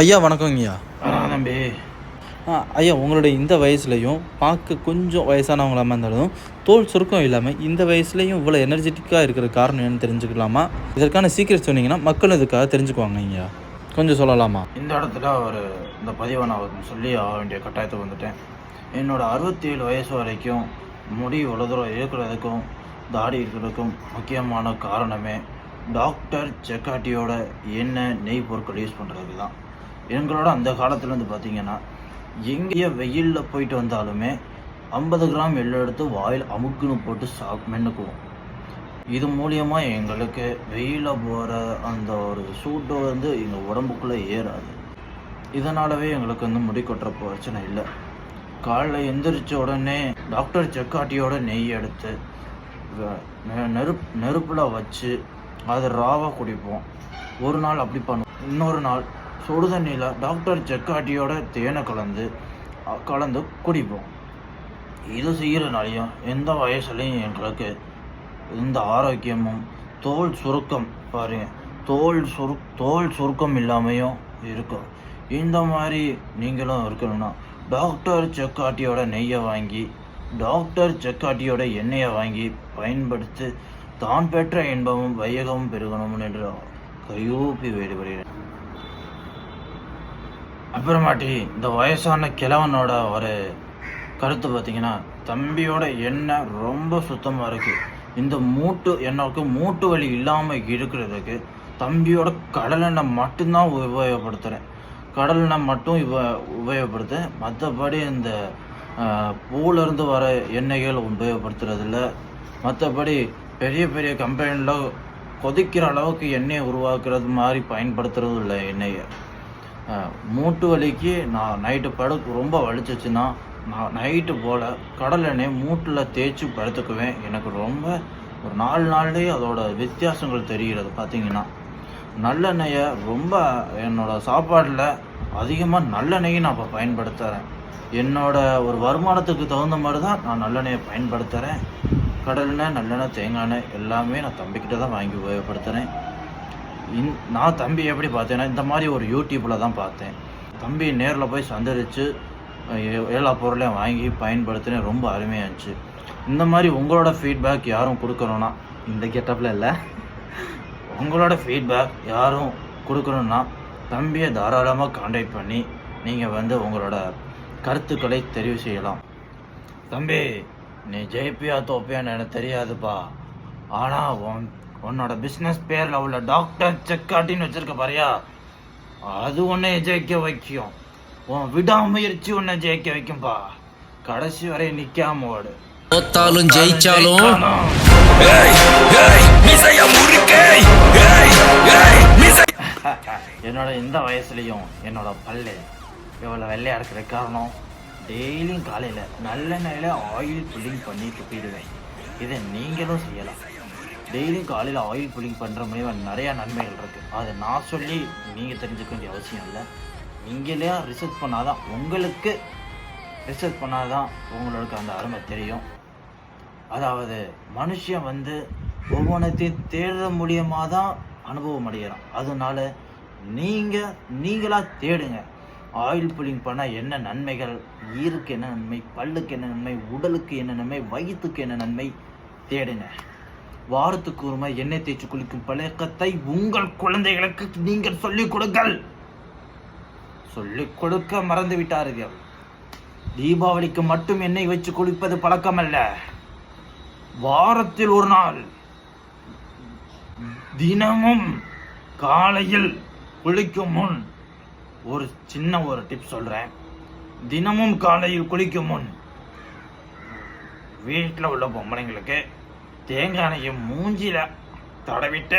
ஐயா வணக்கங்கய்யா. தம்பி. ஐயா உங்களுடைய இந்த வயசுலையும் பார்க்க கொஞ்சம் வயசானவங்களா இருந்தாலும் தோல் சுருக்கம் இல்லாமல் இந்த வயசுலையும் இவ்வளோ எனர்ஜெட்டிக்காக இருக்கிற காரணம் என்னன்னு தெரிஞ்சுக்கலாமா? இதற்கான சீக்கிரம் சொன்னீங்கன்னா மக்கள் இதுக்காக தெரிஞ்சுக்குவாங்க. ஐயா கொஞ்சம் சொல்லலாமா? இந்த இடத்துல இந்த பதிவை நான் சொல்லி ஆக வேண்டிய கட்டாயத்துக்கு வந்துட்டேன். என்னோடய 67 வயசு வரைக்கும் முடி இவ்வளோ தூரம் இருக்கிறதுக்கும் தாடி இருக்கிறதுக்கும் முக்கியமான காரணமே டாக்டர் செக்காட்டியோட எண்ணெய் நெய் பொருட்கள் யூஸ் பண்ணுறதுக்கு தான். எங்களோட அந்த காலத்தில் வந்து பார்த்திங்கன்னா எங்கேயோ வெயிலில் போயிட்டு வந்தாலுமே 50 கிராம் எள்ளு எடுத்து வாயில் அமுக்குன்னு போட்டு மென்னுக்குவோம். இது மூலியமாக எங்களுக்கு வெயிலில் போகிற அந்த ஒரு சூட்டை எங்கள் உடம்புக்குள்ளே ஏறாது. இதனாலவே எங்களுக்கு முடி கொட்டுற பிரச்சனை இல்லை. காலைல எந்திரிச்ச உடனே டாக்டர் செக்காட்டியோட நெய் எடுத்து நெருப்பில் வச்சு அதை ராவாக குடிப்போம். ஒரு நாள் அப்படி பண்ணுவோம். இன்னொரு நாள் சுடு தண்ணியில் டாக்டர் செக்காட்டியோட தேனை கலந்து குடிப்போம். இது செய்கிறனாலையும் எந்த வயசுலையும் எங்களுக்கு இந்த ஆரோக்கியமும் தோல் சுருக்கம் பாருங்க, தோல் சுருக்கம் இல்லாமையும் இருக்கும். இந்த மாதிரி நீங்களும் இருக்கணும்னா டாக்டர் செக்காட்டியோட நெய்யை வாங்கி டாக்டர் செக்காட்டியோட எண்ணெயை வாங்கி பயன்படுத்தி தான் பெற்ற இன்பமும் வையகமும் பெருகணும் என்று கையூப்பி வேடுபடுகிறேன். அப்புறமாட்டி இந்த வயசான கிழவனோட ஒரு கருத்து பார்த்திங்கன்னா, தம்பியோட எண்ணெய் ரொம்ப சுத்தமாக இருக்குது. இந்த மூட்டு வலி இல்லாமல் இருக்கிறதுக்கு தம்பியோட கடலெண்ணெய் மட்டும்தான் உபயோகப்படுத்துகிறேன். கடலெண்ணெய் மட்டும் உபயோகப்படுத்துகிறேன். மற்றபடி இந்த பூலேருந்து வர எண்ணெய்கள் உபயோகப்படுத்துறதில்ல. மற்றபடி பெரிய பெரிய கம்பெனியில் கொதிக்கிற அளவுக்கு எண்ணெயை உருவாக்குறது மாதிரி பயன்படுத்துறதும் இல்லை. எண்ணெயை மூட்டு வலிக்கு நான் நைட்டு ரொம்ப வலிச்சிச்சுன்னா நான் நைட்டு போல் கடல் எண்ணெய் மூட்டில் தேய்ச்சி படுத்துக்குவேன். எனக்கு ரொம்ப ஒரு 4 நாள்லேயே அதோட வித்தியாசங்கள் தெரிகிறது. பார்த்திங்கன்னா நல்லெண்ணெயை ரொம்ப என்னோடய சாப்பாட்டில் அதிகமாக நல்லெண்ணெயை நான் இப்போ பயன்படுத்துகிறேன். என்னோடய ஒரு வருமானத்துக்கு தகுந்த மாதிரி தான் நான் நல்லெண்ணெயை பயன்படுத்துகிறேன். கடலெண்ணெய், நல்லெண்ணெய், தேங்காய் எண்ணெய் எல்லாமே நான் தம்பிக்கிட்ட தான் வாங்கி உபயோகப்படுத்துகிறேன். நான் தம்பி எப்படி பார்த்தேன்னா இந்த மாதிரி ஒரு யூடியூப்பில் தான் பார்த்தேன். தம்பி நேரில் போய் சந்தரித்து எல்லா பொருளையும் வாங்கி பயன்படுத்தினேன். ரொம்ப அருமையாக இருந்துச்சு. இந்த மாதிரி உங்களோட ஃபீட்பேக் யாரும் கொடுக்கணுன்னா, இந்த கெட்டப்பில் இல்லை, உங்களோட ஃபீட்பேக் யாரும் கொடுக்கணுன்னா தம்பியை தாராளமாக கான்டாக்ட் பண்ணி நீங்கள் உங்களோட கருத்துக்களை தெரிவு செய்யலாம். தம்பி, நீ ஜெயிப்பியா தோப்பியான்னு எனக்கு தெரியாதுப்பா. ஆனால் உன்னோட பிஸ்னஸ் பேரில் உள்ள டாக்டர் செக்காட்டின்னு வச்சிருக்க பாரியா, அது உன்னை ஜெயிக்க வைக்கும். உன் விடாமுயற்சி உன்னை ஜெயிக்க வைக்கும்பா. கடைசி வரை நிற்காம ஓடு. தோத்தாலும் ஜெயிச்சாலும் என்னோட இந்த வயசுலையும் என்னோட பல்லு இவ்வளோ வெள்ளையாக இருக்கிற காரணம் டெய்லியும் காலையில் நல்லெண்ணெயில் ஆயில் புல்லிங் பண்ணி துப்பிடுவேன். இதை நீங்களும் செய்யலாம். டெய்லியும் காலையில் ஆயில் புல்லிங் பண்ணுற மூலியமாக நிறையா நன்மைகள் இருக்குது. அதை நான் சொல்லி நீங்கள் தெரிஞ்சுக்க வேண்டிய அவசியம் இல்லை. நீங்களே ரிசர்ச் பண்ணாதான் உங்களுக்கு அந்த அருமை தெரியும். அதாவது மனுஷன் ஒவ்வொன்றத்தையும் தேடுற மூலியமாக தான் அனுபவம் அடைகிறான். அதனால நீங்களாக தேடுங்க. ஆயில் புல்லிங் பண்ணால் என்ன நன்மைகள், ஈருக்கு என்ன நன்மை, பல்லுக்கு என்ன நன்மை, உடலுக்கு என்ன நன்மை, வயிற்றுக்கு என்ன நன்மை தேடுங்க. வாரத்துக்கு ஒரு மாதிரி எண்ணெய் தேய்ச்சி குளிக்கும் பழக்கத்தை உங்கள் குழந்தைகளுக்கு நீங்கள் சொல்லிக் கொடுங்கள். சொல்லிக் கொடுக்க மறந்து விட்டார்கள். தீபாவளிக்கு மட்டும் எண்ணெய் வச்சு குளிப்பது பழக்கமல்ல. வாரத்தில் ஒரு நாள் தினமும் காலையில் குளிக்கும் முன் ஒரு சின்ன டிப் சொல்றேன். தினமும் காலையில் குளிக்கும் முன் வீட்டில் உள்ள பொம்பளைங்களுக்கு தேங்காய் எண்ணெயை மூஞ்சில தடவிட்டு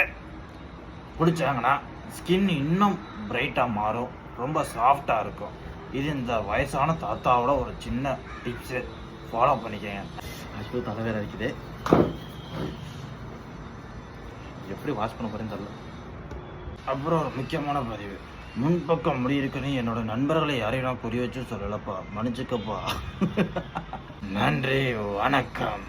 குளிச்சாங்கன்னா ஸ்கின் இன்னும் பிரைட்டாக மாறும், ரொம்ப சாஃப்டாக இருக்கும். இது இந்த வயசான தாத்தாவோட ஒரு சின்ன டிப்ஸு, ஃபாலோ பண்ணிக்கங்க. அது தலைவேற இருக்குது, எப்படி வாஷ் பண்ண போறேன்னு தெரியல. அப்புறம் ஒரு முக்கியமான பதிவு, முன்பக்கம் முடி இருக்குன்னு என்னோட நண்பர்களை யாரையும் நான் புரிய வச்சு சொல்லலப்பா, மன்னிச்சுக்கப்பா. நன்றி, வணக்கம்.